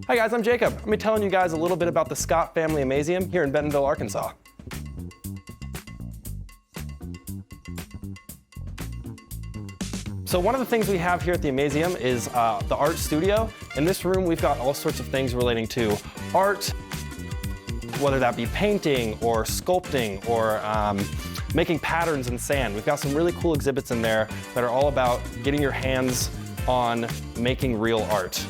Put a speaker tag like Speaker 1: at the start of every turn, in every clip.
Speaker 1: Hi guys, I'm Jacob. I'm going to be telling you guys a little bit about the Scott Family Amazeum here in Bentonville, Arkansas. So one of the things we have here at the Amazeum is the art studio. In this room, we've got all sorts of things relating to art, whether that be painting or sculpting or making patterns in sand. We've got some really cool exhibits in there that are all about getting your hands on making real art.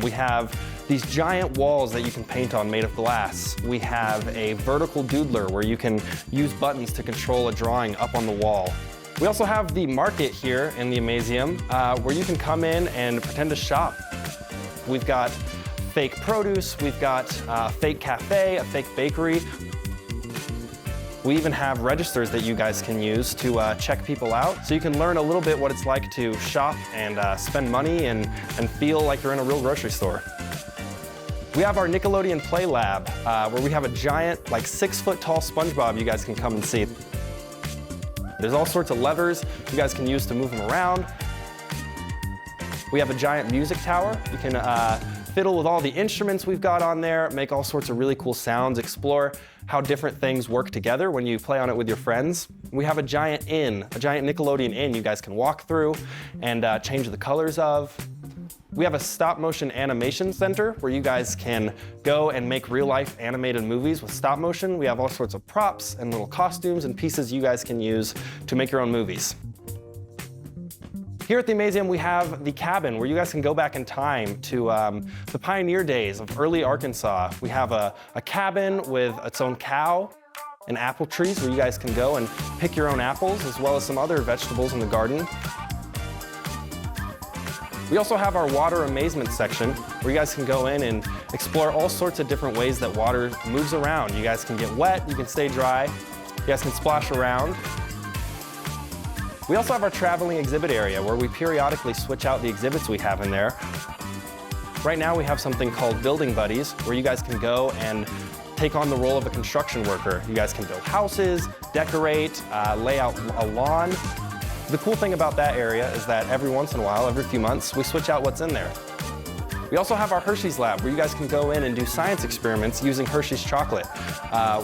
Speaker 1: We have these giant walls that you can paint on made of glass. We have a vertical doodler where you can use buttons to control a drawing up on the wall. We also have the market here in the Amazeum where you can come in and pretend to shop. We've got fake produce, we've got a fake cafe, a fake bakery. We even have registers that you guys can use to check people out, so you can learn a little bit what it's like to shop and spend money and feel like you're in a real grocery store. We have our Nickelodeon Play Lab, where we have a giant, like 6-foot tall SpongeBob you guys can come and see. There's all sorts of levers you guys can use to move them around. We have a giant music tower. You can fiddle with all the instruments we've got on there, make all sorts of really cool sounds, explore how different things work together when you play on it with your friends. We have a giant inn, a giant Nickelodeon inn you guys can walk through and change the colors of. We have a stop-motion animation center where you guys can go and make real-life animated movies with stop motion. We have all sorts of props and little costumes and pieces you guys can use to make your own movies. Here at the Amazeum, we have the cabin where you guys can go back in time to the pioneer days of early Arkansas. We have a cabin with its own cow and apple trees where you guys can go and pick your own apples, as well as some other vegetables in the garden. We also have our water amazement section where you guys can go in and explore all sorts of different ways that water moves around. You guys can get wet, you can stay dry, you guys can splash around. We also have our traveling exhibit area where we periodically switch out the exhibits we have in there. Right now we have something called Building Buddies where you guys can go and take on the role of a construction worker. You guys can build houses, decorate, lay out a lawn. The cool thing about that area is that every once in a while, every few months, we switch out what's in there. We also have our Hershey's lab where you guys can go in and do science experiments using Hershey's chocolate,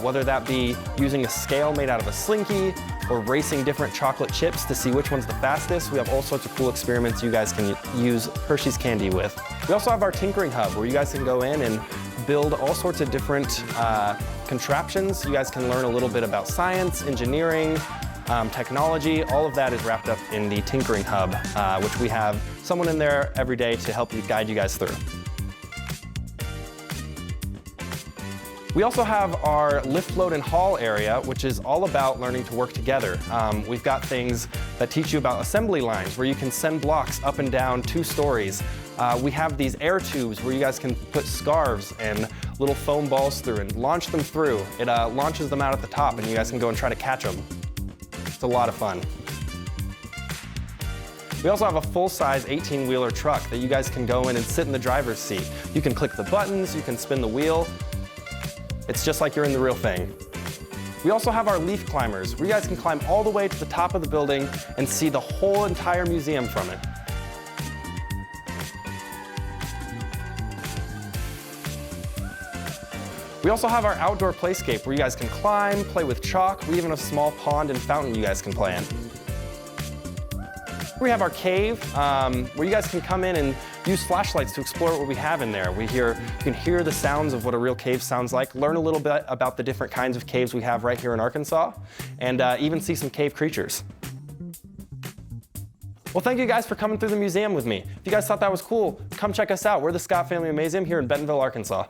Speaker 1: whether that be using a scale made out of a Slinky or racing different chocolate chips to see which one's the fastest. We have all sorts of cool experiments you guys can use Hershey's candy with. We also have our tinkering hub where you guys can go in and build all sorts of different contraptions. You guys can learn a little bit about science, engineering, technology. All of that is wrapped up in the tinkering hub, which we have someone in there every day to help guide you guys through. We also have our lift, float, and haul area, which is all about learning to work together. We've got things that teach you about assembly lines, where you can send blocks up and down 2 stories. We have these air tubes where you guys can put scarves and little foam balls through and launch them through. It launches them out at the top, and you guys can go and try to catch them. It's a lot of fun. We also have a full-size 18-wheeler truck that you guys can go in and sit in the driver's seat. You can click the buttons, you can spin the wheel. It's just like you're in the real thing. We also have our leaf climbers, where you guys can climb all the way to the top of the building and see the whole entire museum from it. We also have our outdoor playscape, where you guys can climb, play with chalk. We even have a small pond and fountain you guys can play in. We have our cave, where you guys can come in and use flashlights to explore what we have in there. You can hear the sounds of what a real cave sounds like, learn a little bit about the different kinds of caves we have right here in Arkansas, and even see some cave creatures. Well, thank you guys for coming through the museum with me. If you guys thought that was cool, come check us out. We're the Scott Family Amazeum here in Bentonville, Arkansas.